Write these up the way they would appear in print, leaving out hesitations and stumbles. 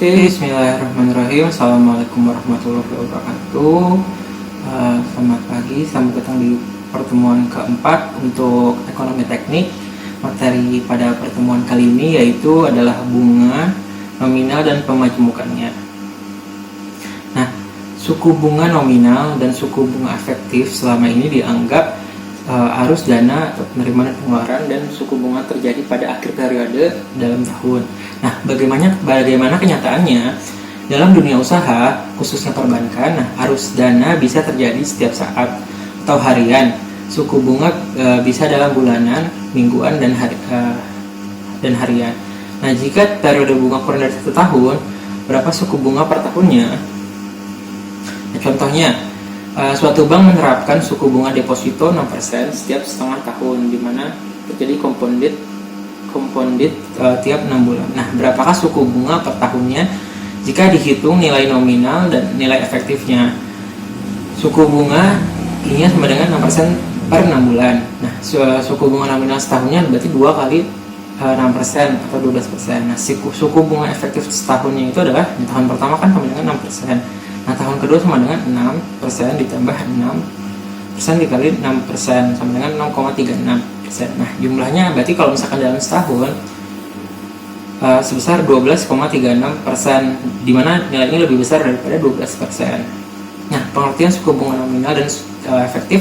Oke, bismillahirrahmanirrahim. Assalamualaikum warahmatullahi wabarakatuh. Selamat pagi, selamat datang di pertemuan keempat untuk ekonomi teknik. Materi pada pertemuan kali ini yaitu adalah bunga, nominal, dan pemajmukannya. Nah, suku bunga nominal dan suku bunga efektif selama ini dianggap arus dana atau penerimaan dan pengeluaran dan suku bunga terjadi pada akhir periode dalam tahun. Nah, bagaimana kenyataannya dalam dunia usaha, khususnya perbankan? Nah, arus dana bisa terjadi setiap saat atau harian. Suku bunga bisa dalam bulanan, mingguan, dan harian. Nah, jika periode bunga kurang dari 1 tahun, berapa suku bunga per tahunnya? Nah, contohnya, suatu bank menerapkan suku bunga deposito 6% setiap setengah tahun, di mana terjadi compounded tiap 6 bulan. Nah, berapakah suku bunga per tahunnya jika dihitung nilai nominal dan nilai efektifnya? Suku bunga ini sama dengan 6% per 6 bulan. Nah, suku bunga nominal setahunnya berarti 2 kali 6% atau 12%. Nah, suku bunga efektif setahunnya itu adalah di tahun pertama kan sama dengan 6%. Nah, tahun kedua sama dengan 6% ditambah 6% dikali 6% sama dengan 6,36%. Nah, jumlahnya berarti kalau misalkan dalam setahun sebesar 12,36%, di mana nilainya lebih besar daripada 12%. Nah, pengertian suku bunga nominal dan efektif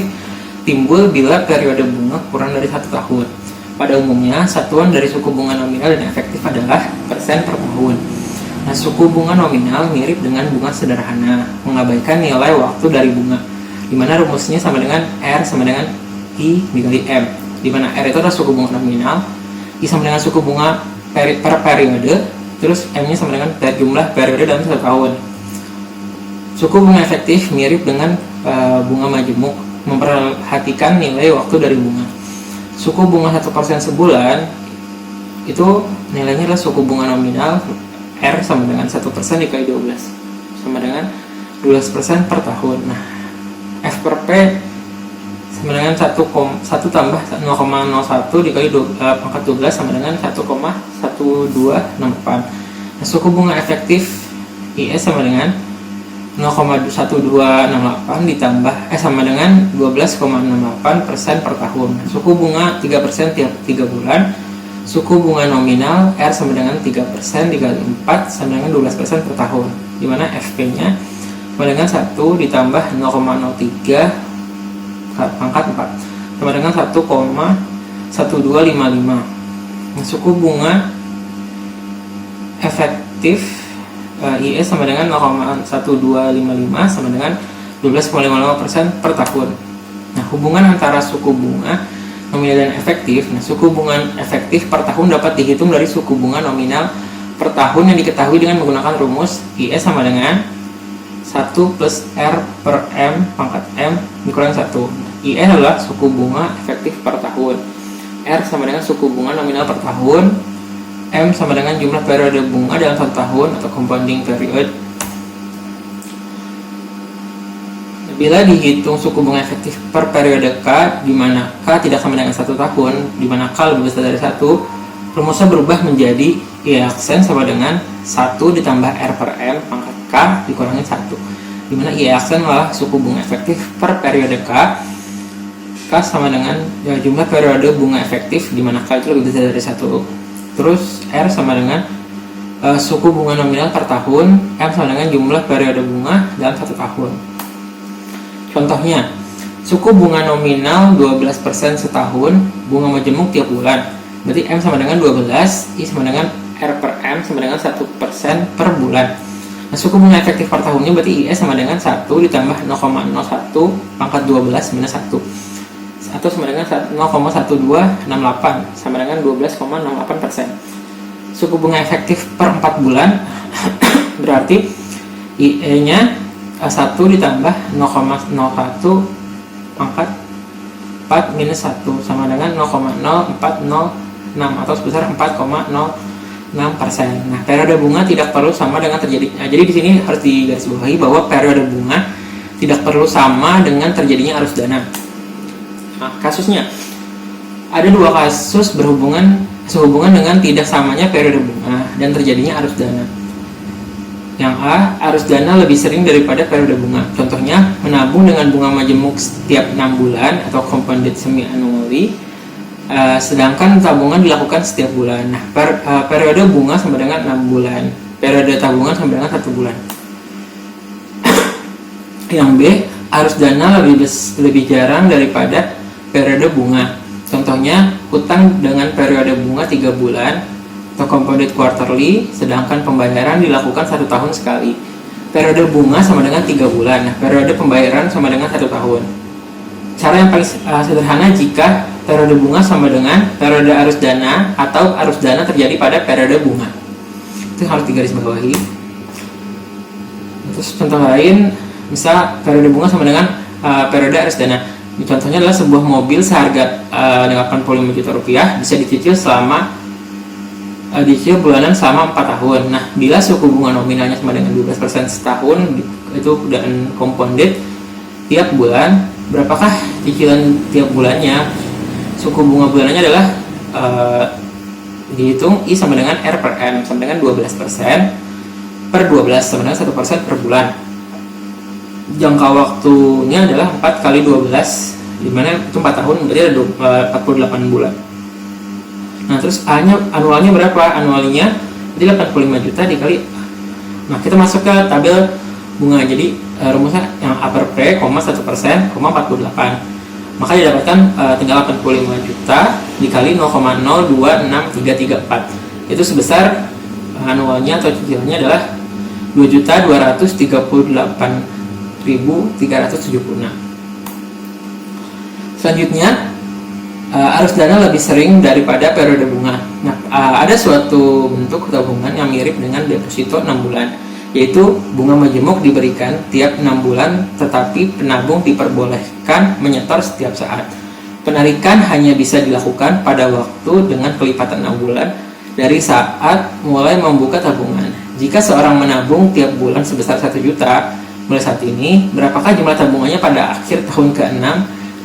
timbul bila periode bunga kurang dari 1 tahun. Pada umumnya, satuan dari suku bunga nominal dan efektif adalah persen per tahun. Nah, suku bunga nominal mirip dengan bunga sederhana, mengabaikan nilai waktu dari bunga, di mana rumusnya sama dengan R sama dengan I dikali M, di mana R itu adalah suku bunga nominal, I sama dengan suku bunga per periode, terus M-nya sama dengan jumlah periode dalam 1 tahun. Suku bunga efektif mirip dengan bunga majemuk, memperhatikan nilai waktu dari bunga. Suku bunga 1% sebulan itu nilainya adalah suku bunga nominal R sama dengan 1% dikali 12 sama dengan 12% per tahun. Nah, F per P sama dengan 1 tambah 0,01 dikali pangkat 12 sama dengan 1,1268. Nah, suku bunga efektif IS sama dengan 0,1268 ditambah sama dengan 12,68% per tahun. Nah, suku bunga 3% tiap 3 bulan. Suku bunga nominal R sama dengan 3% dikali 4 sama dengan 12% per tahun, di mana FP-nya sama dengan 1 ditambah 0,03 pangkat 4 sama dengan 1,1255. Nah, suku bunga efektif IS sama dengan 0,1255 sama dengan 12,55% per tahun. Nah, hubungan antara suku bunga nominal dan efektif. Nah, suku bunga efektif per tahun dapat dihitung dari suku bunga nominal per tahun yang diketahui dengan menggunakan rumus IS sama dengan 1 plus R per M pangkat M dikurangi 1. IS adalah suku bunga efektif per tahun, R sama dengan suku bunga nominal per tahun, M sama dengan jumlah periode bunga dalam 1 tahun atau compounding period. Bila dihitung suku bunga efektif per periode K, di mana K tidak sama dengan 1 tahun, di mana K lebih besar dari 1, rumusnya berubah menjadi I aksen sama dengan 1 ditambah R per M pangkat K dikurangi 1, di mana I aksen adalah suku bunga efektif per periode K. K sama dengan jumlah periode bunga efektif, di mana K itu lebih besar dari 1. Terus R sama dengan suku bunga nominal per tahun, M sama dengan jumlah periode bunga dalam 1 tahun. Contohnya, suku bunga nominal 12% setahun, bunga majemuk tiap bulan. Berarti M sama dengan 12, I sama dengan R per M sama dengan 1% per bulan. Nah, suku bunga efektif per tahunnya berarti IS sama dengan 1 ditambah 0,01 pangkat 12 minus 1. Atau sama dengan 0,1268 sama dengan 12,68%. Suku bunga efektif per 4 bulan berarti IE-nya 1 ditambah 0,01 pangkat 4 minus 1 sama dengan 0,0406 atau sebesar 4,06%. Nah, periode bunga tidak perlu sama dengan terjadinya. Jadi di sini harus digarisbawahi bahwa periode bunga tidak perlu sama dengan terjadinya arus dana. Nah, kasusnya ada 2 kasus sehubungan dengan tidak samanya periode bunga dan terjadinya arus dana. Yang A, arus dana lebih sering daripada periode bunga. Contohnya, menabung dengan bunga majemuk setiap 6 bulan atau compounded semi-annually, sedangkan tabungan dilakukan setiap bulan. Nah, periode bunga sama dengan 6 bulan, periode tabungan sama dengan 1 bulan. Yang B, arus dana lebih jarang daripada periode bunga. Contohnya, hutang dengan periode bunga 3 bulan atau compounded quarterly, sedangkan pembayaran dilakukan 1 tahun sekali. Periode bunga sama dengan 3 bulan, nah periode pembayaran sama dengan 1 tahun. Cara yang paling sederhana jika periode bunga sama dengan periode arus dana atau arus dana terjadi pada periode bunga. Itu harus digarisbawahi. Terus contoh lain, misal periode bunga sama dengan periode arus dana. Contohnya adalah sebuah mobil seharga 85 juta rupiah bisa dicicil bulanan selama 4 tahun. Nah, bila suku bunga nominalnya sama dengan 12% setahun, itu dan compounded tiap bulan, berapakah cicilan tiap bulannya? Suku bunga bulanannya adalah dihitung I sama dengan R per M sama dengan 12% per 12 sama dengan 1% per bulan. Jangka waktunya adalah 4 kali 12, dimana itu 4 tahun, berarti ada 48 bulan. Nah, terus anualnya berapa? Anualnya jadi 85 juta dikali. Nah, kita masuk ke tabel bunga. Jadi rumusnya yang A per P, 1%, 48. Maka didapatkan tinggal 85 juta dikali 0,026334. Itu sebesar anualnya atau cicilannya adalah 2.238.376. Selanjutnya, arus dana lebih sering daripada periode bunga. Nah, ada suatu bentuk tabungan yang mirip dengan deposito 6 bulan, yaitu bunga majemuk diberikan tiap 6 bulan, tetapi penabung diperbolehkan menyetor setiap saat. Penarikan hanya bisa dilakukan pada waktu dengan kelipatan 6 bulan dari saat mulai membuka tabungan. Jika seorang menabung tiap bulan sebesar 1 juta mulai saat ini, berapakah jumlah tabungannya pada akhir tahun ke-6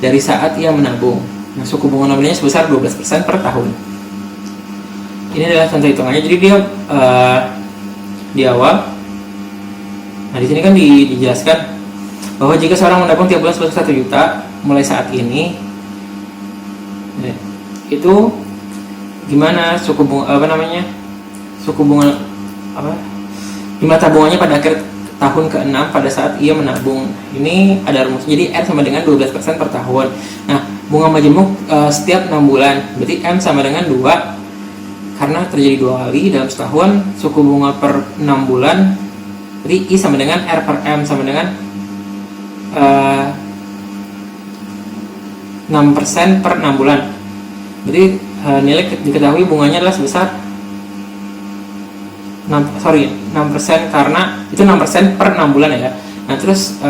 dari saat ia menabung? Nah, suku bunga nominalnya sebesar 12% per tahun. Ini adalah contoh hitungannya. Jadi dia di awal, nah di sini kan dijelaskan bahwa jika seorang menabung tiap bulan sebesar 1 juta mulai saat ini, itu gimana suku bunga jumlah tabungannya pada akhir tahun ke-6 pada saat ia menabung. Ini ada rumus. Jadi R sama dengan 12% per tahun. Nah, bunga majemuk setiap 6 bulan, berarti M sama dengan 2, karena terjadi 2 kali dalam setahun. Suku bunga per 6 bulan, berarti I sama dengan R per M sama dengan 6% per 6 bulan. Berarti nilai diketahui bunganya adalah sebesar 6%, karena itu 6% per 6 bulan ya. Nah, terus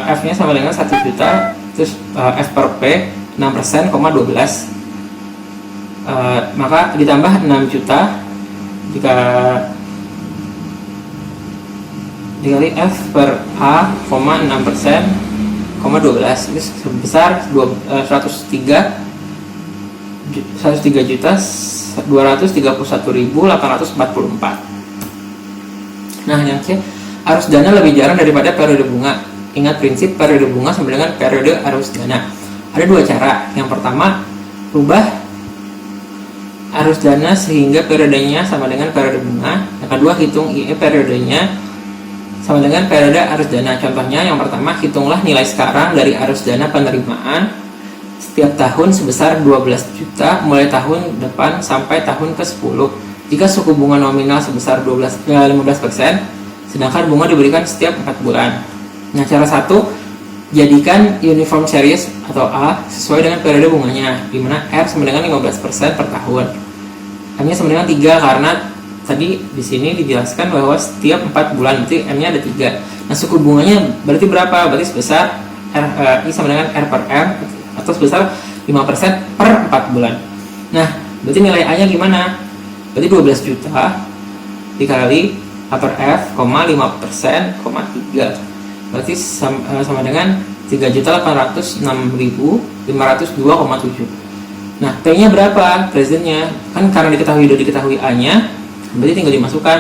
F nya sama dengan 1 juta, terus F per P 6%, 12, maka ditambah 6 juta jika dikali F per A, 6%, 12, itu sebesar 103.231.844. Nah, yang C, arus dana lebih jarang daripada periode bunga. Ingat prinsip periode bunga sama dengan periode arus dana. Ada 2 cara. Yang pertama, rubah arus dana sehingga periodenya sama dengan periode bunga. Yang kedua, hitung IE periodenya sama dengan periode arus dana. Contohnya, yang pertama, hitunglah nilai sekarang dari arus dana penerimaan setiap tahun sebesar 12 juta mulai tahun depan sampai tahun ke-10. Jika suku bunga nominal sebesar 15%, sedangkan bunga diberikan setiap 4 bulan. Nah, cara 1, jadikan uniform series atau A sesuai dengan periode bunganya, di mana R sama dengan 15% per tahun. M-nya sama dengan 3, karena tadi di sini dijelaskan bahwa setiap 4 bulan, berarti M-nya ada 3. Nah, suku bunganya berarti berapa? Berarti sebesar I sama dengan R per M, atau sebesar 5% per 4 bulan. Nah, berarti nilai A-nya gimana? Berarti 12 juta dikali A per F, 5%, 3. Berarti sama dengan 3.806.502,7. Nah, P-nya berapa? Presentnya. Kan karena udah diketahui A-nya, berarti tinggal dimasukkan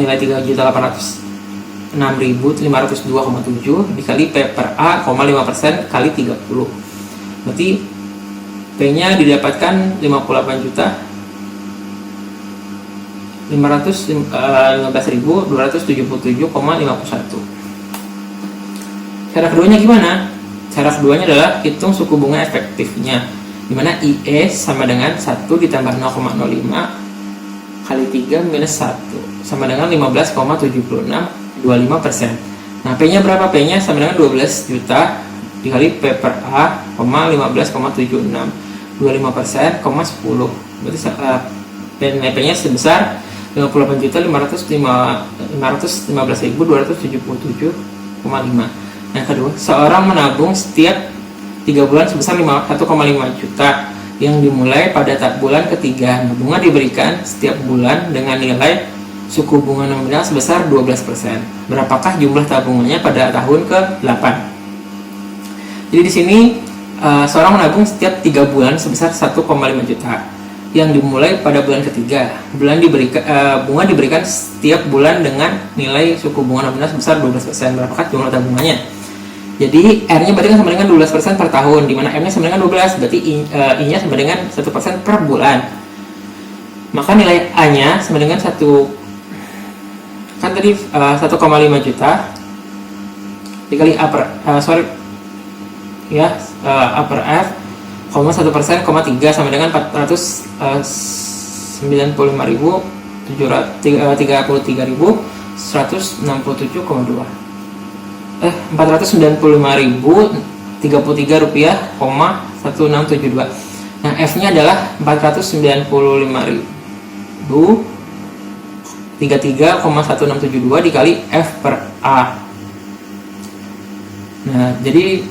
nilai 3.806.502,7 dikali P per A, 5% kali 30. Berarti P-nya didapatkan 58.515.277,51. Cara keduanya gimana? Cara keduanya adalah hitung suku bunga efektifnya, dimana IE sama dengan 1 ditambah 0,05 kali 3 minus 1 sama dengan 15,7625%. Nah, P-nya berapa? P-nya sama dengan 12 juta dikali P per A, 15,7625%, 10. Berarti P-nya sebesar 58.515.277,5. Yang kedua, seorang menabung setiap 3 bulan sebesar 1,5 juta yang dimulai pada bulan ketiga. Nah, bunga diberikan setiap bulan dengan nilai suku bunga nominal sebesar 12%. Berapakah jumlah tabungannya pada tahun ke-8? Jadi di sini seorang menabung setiap 3 bulan sebesar 1,5 juta yang dimulai pada bulan ketiga. Bunga diberikan setiap bulan dengan nilai suku bunga nominal sebesar 12%. Berapakah jumlah tabungannya? Jadi R-nya berarti kan sama dengan 12% per tahun, dimana M-nya sama dengan 12, berarti I-nya sama dengan 1% per bulan. Maka nilai A-nya sama dengan 1, kan tadi 1,5 juta dikali A per A per F, 1%, 3 sama dengan 495.163.167,2. 495.033 rupiah, 1672. Nah, F-nya adalah 495.033,1672 dikali F per A. Nah, jadi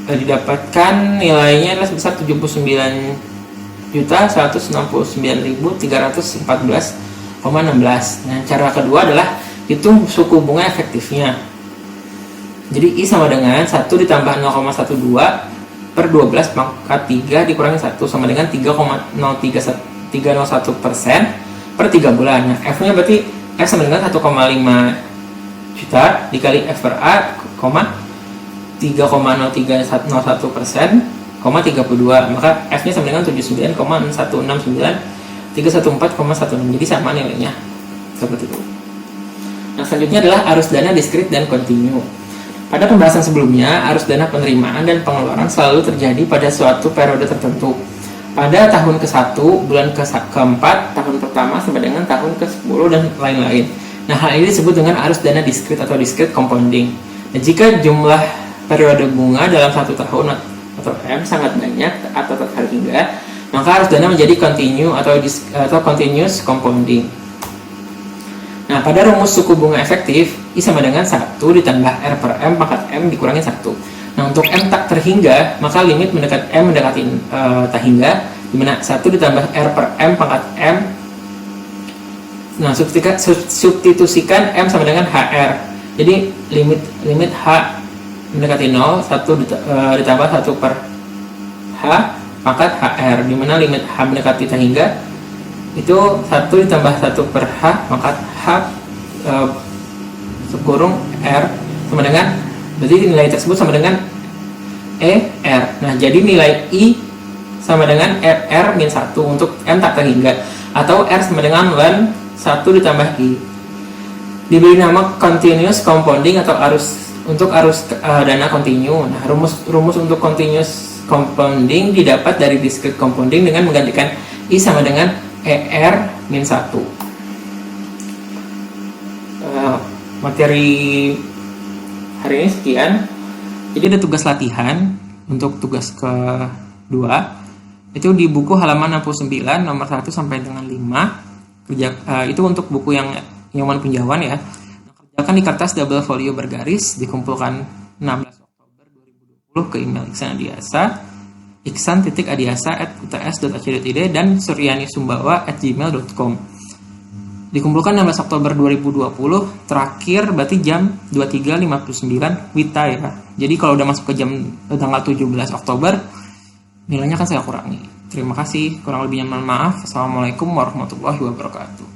didapatkan nilainya adalah sebesar 79.169.314,16. Nah, cara kedua adalah hitung suku bunga efektifnya. Jadi I sama dengan 1 ditambah 0,12 per 12 pangkat 3 dikurangi 1 sama dengan 3,301% per 3 bulan. Nah, F-nya berarti F sama dengan 1,5 juta dikali F per A, 3,0301%, 32. Maka F-nya sama dengan 79,169.314,16. Jadi sama nilainya. Seperti itu. Nah, selanjutnya adalah arus dana diskrit dan kontinu. Pada pembahasan sebelumnya, arus dana penerimaan dan pengeluaran selalu terjadi pada suatu periode tertentu. Pada tahun ke-1, bulan ke-4, tahun pertama sampai dengan tahun ke-10 dan lain-lain. Nah, hal ini disebut dengan arus dana diskrit atau discrete compounding. Nah, jika jumlah periode bunga dalam 1 tahun atau M sangat banyak atau terhingga, maka arus dana menjadi continue atau continuous compounding. Nah, pada rumus suku bunga efektif, I sama dengan 1 ditambah R per M pangkat M dikurangi 1. Nah, untuk M tak terhingga, maka limit M mendekati tak hingga, dimana 1 ditambah R per M pangkat M. Nah, substitusikan M sama dengan HR. Jadi, limit H mendekati 0, 1 ditambah 1 per H pangkat HR, dimana limit H mendekati tak hingga itu 1 ditambah 1 per H pangkat H sekurung R sama dengan, berarti nilai tersebut sama dengan R. Nah, jadi nilai I sama dengan R min 1 untuk M tak terhingga, atau R sama dengan ln 1 ditambah I. Diberi nama continuous compounding atau arus dana kontinu. Nah, rumus untuk continuous compounding didapat dari discrete compounding dengan menggantikan I sama dengan ER min 1. Materi hari ini sekian. Jadi ada tugas latihan untuk tugas kedua itu di buku halaman 69 nomor 1 sampai dengan 5. Itu untuk buku yang mana penjauhan ya. Kerjakan di kertas double folio bergaris, dikumpulkan 16 Oktober 2020 ke email iksan.adiasa@uts.ac.id dan suryanisumbawa@gmail.com. Dikumpulkan 16 Oktober 2020, terakhir berarti jam 23.59 WITA ya. Jadi kalau udah masuk ke tanggal 17 Oktober, nilainya kan saya kurangi. Terima kasih, kurang lebihnya mohon maaf. Assalamualaikum warahmatullahi wabarakatuh.